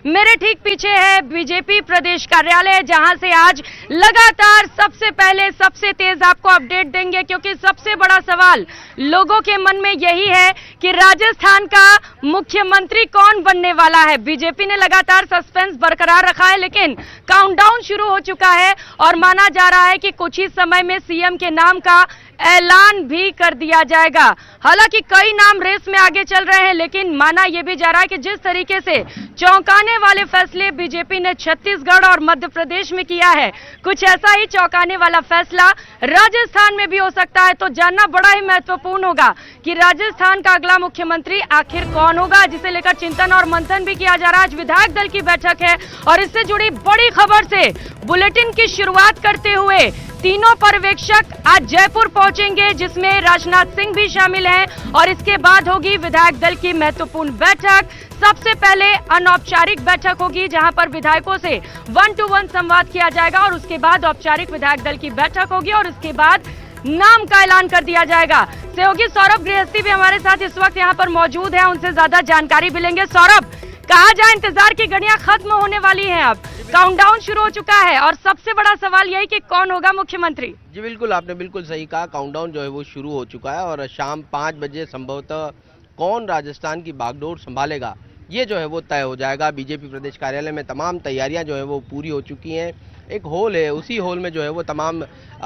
मेरे ठीक पीछे है बीजेपी प्रदेश कार्यालय, जहां से आज लगातार सबसे पहले सबसे तेज आपको अपडेट देंगे, क्योंकि सबसे बड़ा सवाल लोगों के मन में यही है कि राजस्थान का मुख्यमंत्री कौन बनने वाला है। बीजेपी ने लगातार सस्पेंस बरकरार रखा है, लेकिन काउंटडाउन शुरू हो चुका है और माना जा रहा है कि कुछ ही समय में सीएम के नाम का ऐलान भी कर दिया जाएगा। हालांकि कई नाम रेस में आगे चल रहे हैं, लेकिन माना यह भी जा रहा है कि जिस तरीके से चौंकाने वाले फैसले बीजेपी ने छत्तीसगढ़ और मध्य प्रदेश में किया है, कुछ ऐसा ही चौंकाने वाला फैसला राजस्थान में भी हो सकता है। तो जानना बड़ा ही महत्वपूर्ण होगा कि राजस्थान का अगला मुख्यमंत्री आखिर कौन होगा, जिसे लेकर चिंतन और मंथन भी किया जा रहा है। आज विधायक दल की बैठक है और इससे जुड़ी बड़ी खबर से बुलेटिन की शुरुआत करते हुए तीनों पर्यवेक्षक आज जयपुर पहुंचेंगे, जिसमें राजनाथ सिंह भी शामिल हैं। और इसके बाद होगी विधायक दल की महत्वपूर्ण बैठक। सबसे पहले अनौपचारिक बैठक होगी, जहां पर विधायकों से 1-to-1 संवाद किया जाएगा और उसके बाद औपचारिक विधायक दल की बैठक होगी और उसके बाद नाम का ऐलान कर दिया जाएगा। सहयोगी सौरभ गृहस्थी भी हमारे साथ इस वक्त यहाँ पर मौजूद है, उनसे ज्यादा जानकारी भी लेंगे। सौरभ, कहा जाए इंतजार की घड़ियां खत्म होने वाली हैं, अब काउंटडाउन शुरू हो चुका है और सबसे बड़ा सवाल यही कि कौन होगा मुख्यमंत्री। जी बिल्कुल, आपने बिल्कुल सही कहा। काउंटडाउन जो है वो शुरू हो चुका है और शाम 5 बजे संभवतः कौन राजस्थान की बागडोर संभालेगा ये जो है वो तय हो जाएगा। बीजेपी प्रदेश कार्यालय में तमाम तैयारियां जो है वो पूरी हो चुकी हैं। एक हॉल है, उसी हॉल में जो है वो तमाम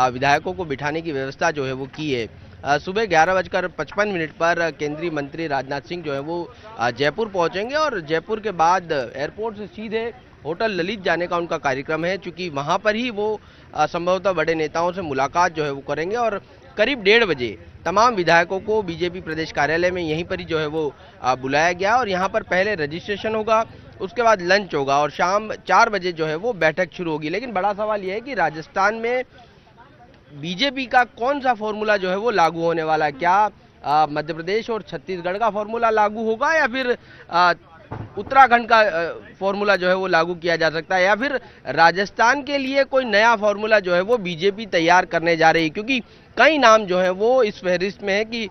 विधायकों को बिठाने की व्यवस्था जो है वो की है। सुबह 11:55 पर केंद्रीय मंत्री राजनाथ सिंह जो है वो जयपुर पहुंचेंगे और जयपुर के बाद एयरपोर्ट से सीधे होटल ललित जाने का उनका कार्यक्रम है, क्योंकि वहां पर ही वो संभवतः बड़े नेताओं से मुलाकात जो है वो करेंगे। और करीब 1:30 बजे तमाम विधायकों को बीजेपी प्रदेश कार्यालय में यहीं पर ही जो है वो बुलाया गया और यहाँ पर पहले रजिस्ट्रेशन होगा, उसके बाद लंच होगा और शाम 4 बजे जो है वो बैठक शुरू होगी। लेकिन बड़ा सवाल यह है कि राजस्थान में बीजेपी का कौन सा फॉर्मूला जो है वो लागू होने वाला है। क्या मध्य प्रदेश और छत्तीसगढ़ का फॉर्मूला लागू होगा या फिर उत्तराखंड का फॉर्मूला जो है वो लागू किया जा सकता है, या फिर राजस्थान के लिए कोई नया फॉर्मूला जो है वो बीजेपी तैयार करने जा रही है। क्योंकि कई नाम जो है वो इस फहरिस्त में है कि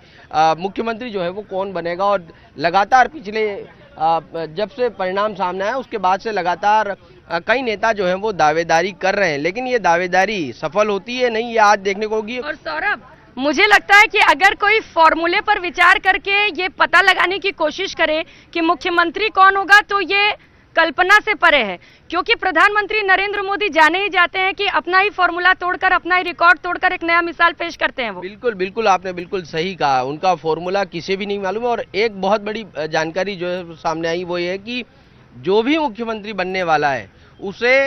मुख्यमंत्री जो है वो कौन बनेगा। और लगातार पिछले जब से परिणाम सामने आया उसके बाद से लगातार कई नेता जो हैं वो दावेदारी कर रहे हैं, लेकिन ये दावेदारी सफल होती है नहीं, ये आज देखने को होगी। और सौरभ, मुझे लगता है कि अगर कोई फॉर्मूले पर विचार करके ये पता लगाने की कोशिश करे कि मुख्यमंत्री कौन होगा, तो ये कल्पना से परे है, क्योंकि प्रधानमंत्री नरेंद्र मोदी जाने ही जाते हैं कि अपना ही फॉर्मूला तोड़कर, अपना ही रिकॉर्ड तोड़कर एक नया मिसाल पेश करते हैं वो। बिल्कुल बिल्कुल, आपने बिल्कुल सही कहा, उनका फॉर्मूला किसी भी नहीं मालूम है। और एक बहुत बड़ी जानकारी जो है सामने आई वो ये है कि जो भी मुख्यमंत्री बनने वाला है उसे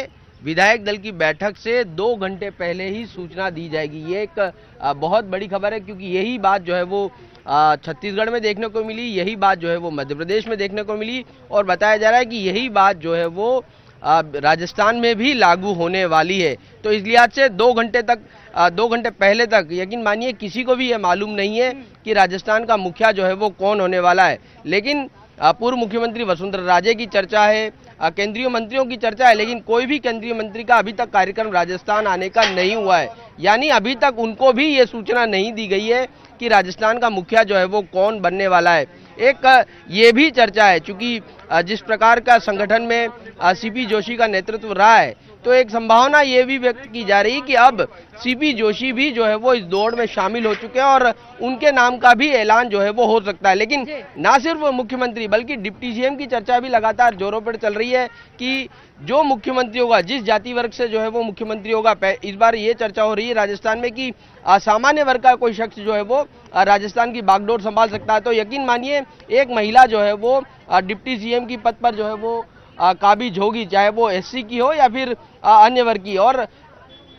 विधायक दल की बैठक से 2 घंटे पहले ही सूचना दी जाएगी। ये एक बहुत बड़ी खबर है, क्योंकि यही बात जो है वो छत्तीसगढ़ में देखने को मिली, यही बात जो है वो मध्य प्रदेश में देखने को मिली और बताया जा रहा है कि यही बात जो है वो राजस्थान में भी लागू होने वाली है। तो इस लिहाज से 2 घंटे पहले तक यकीन मानिए किसी को भी ये मालूम नहीं है कि राजस्थान का मुखिया जो है वो कौन होने वाला है। लेकिन पूर्व मुख्यमंत्री वसुंधरा राजे की चर्चा है, केंद्रीय मंत्रियों की चर्चा है, लेकिन कोई भी केंद्रीय मंत्री का अभी तक कार्यक्रम राजस्थान आने का नहीं हुआ है। यानी अभी तक उनको भी ये सूचना नहीं दी गई है कि राजस्थान का मुखिया जो है वो कौन बनने वाला है। एक ये भी चर्चा है, चूंकि जिस प्रकार का संगठन में सीपी जोशी का नेतृत्व रहा है, तो एक संभावना ये भी व्यक्त की जा रही है कि अब सीपी जोशी भी जो है वो इस दौड़ में शामिल हो चुके हैं और उनके नाम का भी ऐलान जो है वो हो सकता है। लेकिन ना सिर्फ मुख्यमंत्री बल्कि डिप्टी सीएम की चर्चा भी लगातार जोरों पर चल रही है कि जो मुख्यमंत्री होगा, जिस जाति वर्ग से जो है वो मुख्यमंत्री होगा, इस बार ये चर्चा हो रही है राजस्थान में कि सामान्य वर्ग का कोई शख्स जो है वो राजस्थान की बागडोर संभाल सकता है। तो यकीन मानिए एक महिला जो है वो डिप्टी सीएम की पद पर जो है वो काबिज होगी, चाहे वो एससी की हो या फिर अन्य वर्ग की। और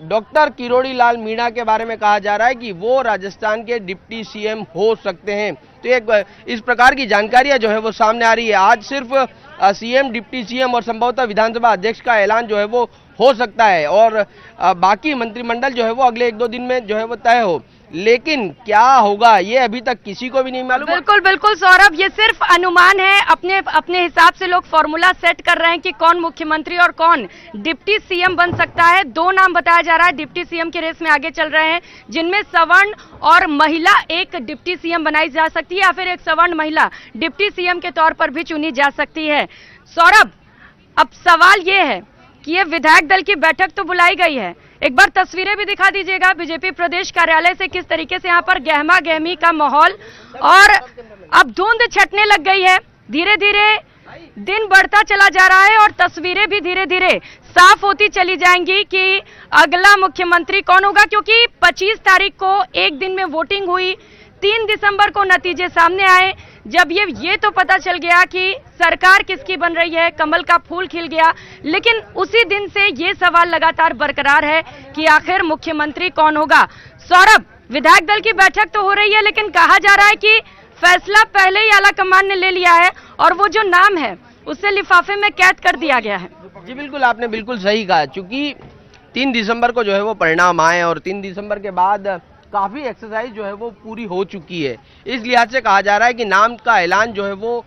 डॉक्टर किरोड़ी लाल मीणा के बारे में कहा जा रहा है कि वो राजस्थान के डिप्टी सीएम हो सकते हैं। तो एक इस प्रकार की जानकारियां जो है वो सामने आ रही है। आज सिर्फ सीएम, डिप्टी सीएम और संभवतः विधानसभा अध्यक्ष का ऐलान जो है वो हो सकता है और बाकी मंत्रिमंडल जो है वो अगले 1-2 दिन में जो है वो तय हो। लेकिन क्या होगा ये अभी तक किसी को भी नहीं मालूम। बिल्कुल बिल्कुल सौरभ, ये सिर्फ अनुमान है, अपने अपने हिसाब से लोग फॉर्मूला सेट कर रहे हैं कि कौन मुख्यमंत्री और कौन डिप्टी सीएम बन सकता है। 2 नाम बताया जा रहा है डिप्टी सीएम के रेस में आगे चल रहे हैं, जिनमें सवर्ण और महिला एक डिप्टी सीएम बनाई जा सकती है या फिर एक सवर्ण महिला डिप्टी सीएम के तौर पर भी चुनी जा सकती है। सौरभ, अब सवाल ये है कि ये विधायक दल की बैठक तो बुलाई गई है, एक बार तस्वीरें भी दिखा दीजिएगा बीजेपी प्रदेश कार्यालय से, किस तरीके से यहाँ पर गहमा गहमी का माहौल, और अब धुंध छटने लग गई है, धीरे धीरे दिन बढ़ता चला जा रहा है और तस्वीरें भी धीरे धीरे साफ होती चली जाएंगी कि अगला मुख्यमंत्री कौन होगा, क्योंकि 25 तारीख को एक दिन में वोटिंग हुई, 3 दिसंबर को नतीजे सामने आए, जब ये तो पता चल गया कि सरकार किसकी बन रही है, कमल का फूल खिल गया, लेकिन उसी दिन से ये सवाल लगातार बरकरार है कि आखिर मुख्यमंत्री कौन होगा। सौरभ, विधायक दल की बैठक तो हो रही है, लेकिन कहा जा रहा है कि फैसला पहले ही आला कमान ने ले लिया है और वो जो नाम है उसे लिफाफे में कैद कर दिया गया है। जी बिल्कुल, आपने बिल्कुल सही कहा, क्योंकि 3 दिसंबर को जो है वो परिणाम आए और 3 दिसंबर के बाद काफी एक्सरसाइज जो है वो पूरी हो चुकी है। इस लिहाज से कहा जा रहा है कि नाम का ऐलान जो है वो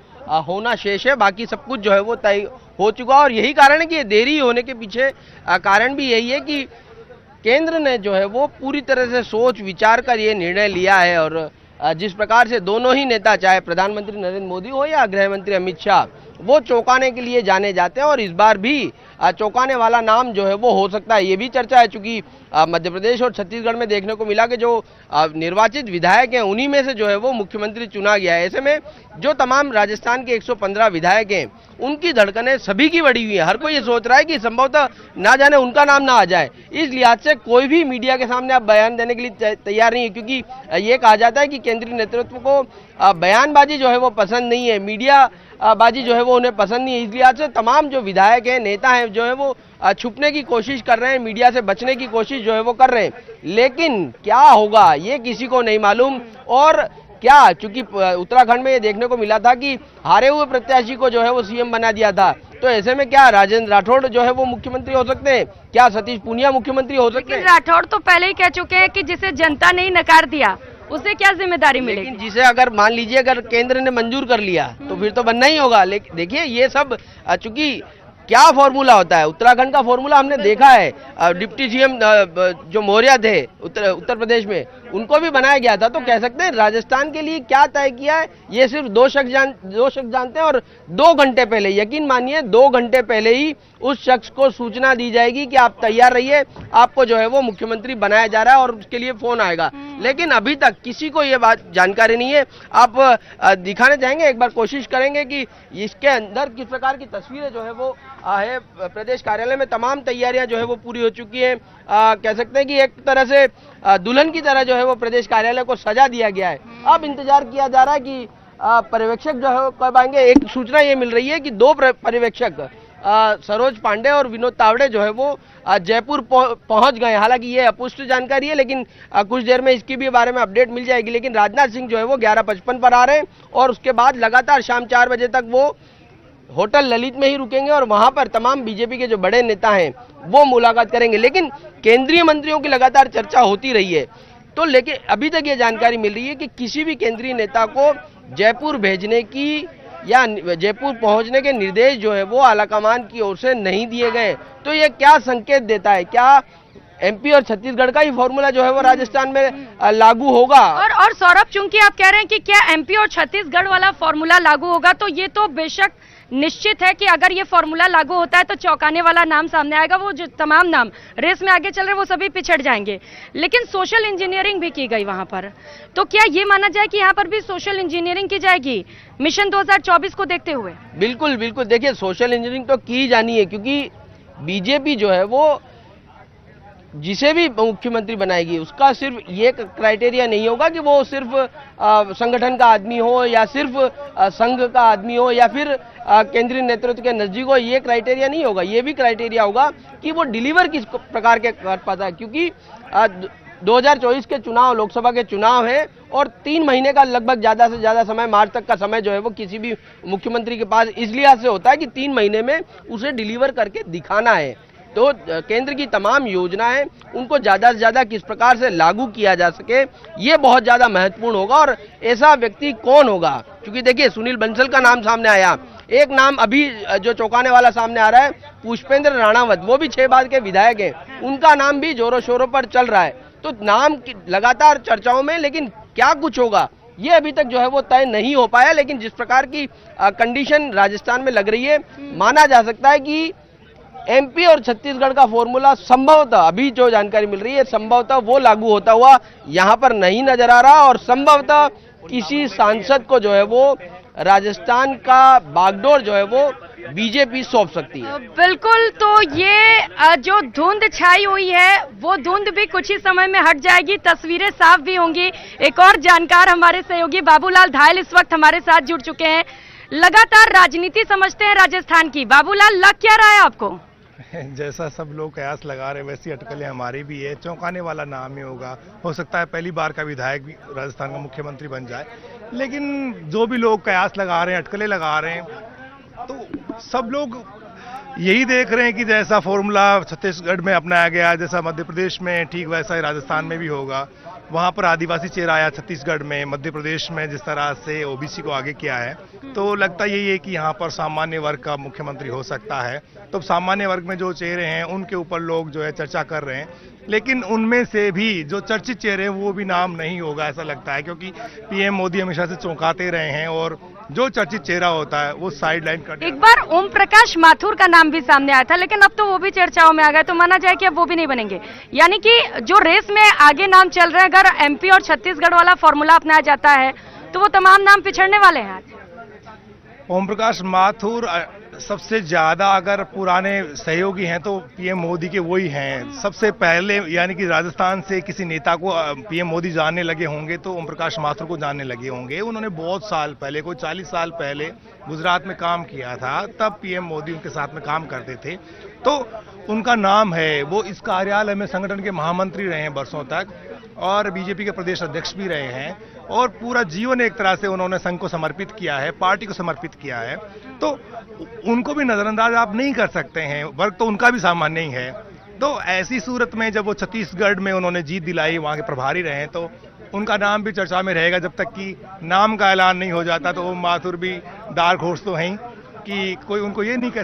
होना शेष है, बाकी सब कुछ जो है वो तय हो चुका, और यही कारण है कि देरी होने के पीछे कारण भी यही है कि केंद्र ने जो है वो पूरी तरह से सोच विचार कर ये निर्णय लिया है, और जिस प्रकार से दोनों ही नेता, चाहे प्रधानमंत्री नरेंद्र मोदी हो या गृह मंत्री अमित शाह, वो चौंकाने के लिए जाने जाते हैं, और इस बार भी चौंकाने वाला नाम जो है वो हो सकता है। ये भी चर्चा है, चूंकि मध्य प्रदेश और छत्तीसगढ़ में देखने को मिला कि जो निर्वाचित विधायक हैं उन्हीं में से जो है वो मुख्यमंत्री चुना गया है। ऐसे में जो तमाम राजस्थान के 115 विधायक हैं उनकी धड़कनें सभी की बढ़ी हुई है, हर कोई ये सोच रहा है कि संभवतः ना जाने उनका नाम ना आ जाए। इस लिहाज से कोई भी मीडिया के सामने अब बयान देने के लिए तैयार नहीं है, क्योंकि ये कहा जाता है कि केंद्रीय नेतृत्व को बयानबाजी जो है वो पसंद नहीं है, मीडिया बाजी जो है वो उन्हें पसंद नहीं है। इस लिहाज से तमाम जो विधायक हैं, नेता हैं, जो है वो छुपने की कोशिश कर रहे हैं, मीडिया से बचने की कोशिश जो है वो कर रहे हैं, लेकिन क्या होगा ये किसी को नहीं मालूम। और क्या, चूंकि उत्तराखंड में ये देखने को मिला था कि हारे हुए प्रत्याशी को जो है वो सीएम बना दिया था, तो ऐसे में क्या राजेंद्र राठौड़ जो है वो मुख्यमंत्री हो सकते हैं, क्या सतीश पूनिया मुख्यमंत्री हो सकते हैं? राठौड़ तो पहले ही कह चुके हैं कि जिसे जनता ने ही नकार दिया उसे क्या जिम्मेदारी मिलेगी। लेकिन जिसे अगर मान लीजिए अगर केंद्र ने मंजूर कर लिया तो फिर तो बनना ही होगा। लेकिन देखिए ये सब चूंकि क्या फॉर्मूला होता है, उत्तराखंड का फॉर्मूला हमने देखा है, डिप्टी सीएम जो मौर्य थे उत्तर प्रदेश में, उनको भी बनाया गया था, तो कह सकते हैं राजस्थान के लिए क्या तय किया है ये सिर्फ दो शख्स जानते हैं, और 2 घंटे पहले, यकीन मानिए 2 घंटे पहले ही उस शख्स को सूचना दी जाएगी कि आप तैयार रहिए, आपको जो है वो मुख्यमंत्री बनाया जा रहा है, और उसके लिए फोन आएगा। लेकिन अभी तक किसी को ये बात जानकारी नहीं है। आप दिखाने जाएंगे, एक बार कोशिश करेंगे कि इसके अंदर किस प्रकार की तस्वीरें जो है वो है। प्रदेश कार्यालय में तमाम तैयारियां जो है वो पूरी हो चुकी हैं। कह सकते हैं कि एक तरह से दुल्हन की तरह जो है वो प्रदेश कार्यालय को सजा दिया गया है। अब इंतजार किया जा रहा है कि पर्यवेक्षक जो है कब आएंगे। एक सूचना ये मिल रही है कि 2 पर्यवेक्षक सरोज पांडे और विनोद तावड़े जो है वो जयपुर पहुंच गए। हालांकि ये अपुष्ट जानकारी है, लेकिन कुछ देर में इसकी भी बारे में अपडेट मिल जाएगी। लेकिन राजनाथ सिंह जो है वो 11:55 पर आ रहे हैं, और उसके बाद लगातार शाम 4 बजे तक वो होटल ललित में ही रुकेंगे, और वहां पर तमाम बीजेपी के जो बड़े नेता हैं वो मुलाकात करेंगे। लेकिन केंद्रीय मंत्रियों की लगातार चर्चा होती रही है, तो लेकिन अभी तक ये जानकारी मिल रही है कि किसी भी केंद्रीय नेता को जयपुर भेजने की या जयपुर पहुंचने के निर्देश जो है वो आलाकमान की ओर से नहीं दिए गए। तो ये क्या संकेत देता है, क्या एमपी और छत्तीसगढ़ का ही फॉर्मूला जो है वो राजस्थान में लागू होगा? और सौरभ, चूंकि आप कह रहे हैं कि क्या एमपी और छत्तीसगढ़ वाला फॉर्मूला लागू होगा, तो ये तो बेशक निश्चित है कि अगर ये फॉर्मूला लागू होता है तो चौंकाने वाला नाम सामने आएगा। वो जो तमाम नाम रेस में आगे चल रहे हैं वो सभी पिछड़ जाएंगे। लेकिन सोशल इंजीनियरिंग भी की गई वहां पर, तो क्या ये माना जाए कि यहाँ पर भी सोशल इंजीनियरिंग की जाएगी मिशन 2024 को देखते हुए? बिल्कुल बिल्कुल, देखिए सोशल इंजीनियरिंग तो की जानी है, क्योंकि बीजेपी जो है वो जिसे भी मुख्यमंत्री बनाएगी उसका सिर्फ ये क्राइटेरिया नहीं होगा कि वो सिर्फ संगठन का आदमी हो, या सिर्फ संघ का आदमी हो, या फिर केंद्रीय नेतृत्व के नजदीक हो। ये क्राइटेरिया नहीं होगा, ये भी क्राइटेरिया होगा कि वो डिलीवर किस प्रकार के कर पाता है, क्योंकि 2024 के चुनाव, लोकसभा के चुनाव है, और 3 महीने का लगभग ज्यादा से ज्यादा समय, मार्च तक का समय जो है वो किसी भी मुख्यमंत्री के पास इस लिहाज से होता है कि 3 महीने में उसे डिलीवर करके दिखाना है। तो केंद्र की तमाम योजनाएं उनको ज्यादा से ज्यादा किस प्रकार से लागू किया जा सके, ये बहुत ज्यादा महत्वपूर्ण होगा। और ऐसा व्यक्ति कौन होगा, क्योंकि देखिए सुनील बंसल का नाम सामने आया, एक नाम अभी जो चौंकाने वाला सामने आ रहा है पुष्पेंद्र राणावत, वो भी 6 बार के विधायक हैं, उनका नाम भी जोरों शोरों पर चल रहा है। तो नाम लगातार चर्चाओं में, लेकिन क्या कुछ होगा ये अभी तक जो है वो तय नहीं हो पाया। लेकिन जिस प्रकार की कंडीशन राजस्थान में लग रही है, माना जा सकता है कि एमपी और छत्तीसगढ़ का फॉर्मूला संभवतः, अभी जो जानकारी मिल रही है, संभवतः वो लागू होता हुआ यहाँ पर नहीं नजर आ रहा, और संभवतः किसी सांसद को जो है वो राजस्थान का बागडोर जो है वो बीजेपी सौंप सकती है। बिल्कुल, तो ये जो धुंध छाई हुई है वो धुंध भी कुछ ही समय में हट जाएगी, तस्वीरें साफ भी होंगी। एक और जानकार हमारे सहयोगी बाबूलाल धायल इस वक्त हमारे साथ जुड़ चुके हैं। लगातार राजनीति समझते हैं राजस्थान की, बाबूलाल लग क्या रहा है आपको? जैसा सब लोग कयास लगा रहे हैं वैसी अटकलें हमारी भी है। चौंकाने वाला नाम ही होगा, हो सकता है पहली बार का विधायक भी राजस्थान का मुख्यमंत्री बन जाए। लेकिन जो भी लोग कयास लगा रहे हैं, अटकलें लगा रहे हैं, तो सब लोग यही देख रहे हैं कि जैसा फॉर्मूला छत्तीसगढ़ में अपनाया गया, जैसा मध्य प्रदेश में, ठीक वैसा ही राजस्थान में भी होगा। वहां पर आदिवासी चेहरा आया छत्तीसगढ़ में, मध्य प्रदेश में जिस तरह से ओबीसी को आगे किया है, तो लगता यही है कि यहाँ पर सामान्य वर्ग का मुख्यमंत्री हो सकता है। तो सामान्य वर्ग में जो चेहरे हैं उनके ऊपर लोग जो है चर्चा कर रहे हैं, लेकिन उनमें से भी जो चर्चित चेहरे हैं वो भी नाम नहीं होगा ऐसा लगता है, क्योंकि पीएम मोदी हमेशा से चौंकाते रहे हैं और जो चर्चित चेहरा होता है वो साइड लाइन कर। एक बार ओम प्रकाश माथुर का नाम भी सामने आया था, लेकिन अब तो वो भी चर्चाओं में आ गया, तो माना जाए कि अब वो भी नहीं बनेंगे। यानी कि जो रेस में आगे नाम चल रहे हैं, अगर एमपी और छत्तीसगढ़ वाला फॉर्मूला अपनाया जाता है तो वो तमाम नाम पिछड़ने वाले हैं। ओम प्रकाश माथुर सबसे ज्यादा अगर पुराने सहयोगी हैं तो पीएम मोदी के वही हैं। सबसे पहले यानी कि राजस्थान से किसी नेता को पीएम मोदी जानने लगे होंगे तो ओम प्रकाश माथुर को जानने लगे होंगे। उन्होंने बहुत साल पहले, कोई 40 साल पहले गुजरात में काम किया था, तब पीएम मोदी उनके साथ में काम करते थे, तो उनका नाम है। वो इस कार्यालय में संगठन के महामंत्री रहे हैं बरसों तक, और बीजेपी के प्रदेश अध्यक्ष भी रहे हैं, और पूरा जीवन एक तरह से उन्होंने संघ को समर्पित किया है, पार्टी को समर्पित किया है। तो उनको भी नजरअंदाज आप नहीं कर सकते हैं, वर्ग तो उनका भी सामान्य ही है। तो ऐसी सूरत में जब वो छत्तीसगढ़ में उन्होंने जीत दिलाई, वहां के प्रभारी रहे, तो उनका नाम भी चर्चा में रहेगा। जब तक कि नाम का ऐलान नहीं हो जाता तो ओम माथुर भी डार्क हॉर्स तो हैं कि कोई उनको ये नहीं कह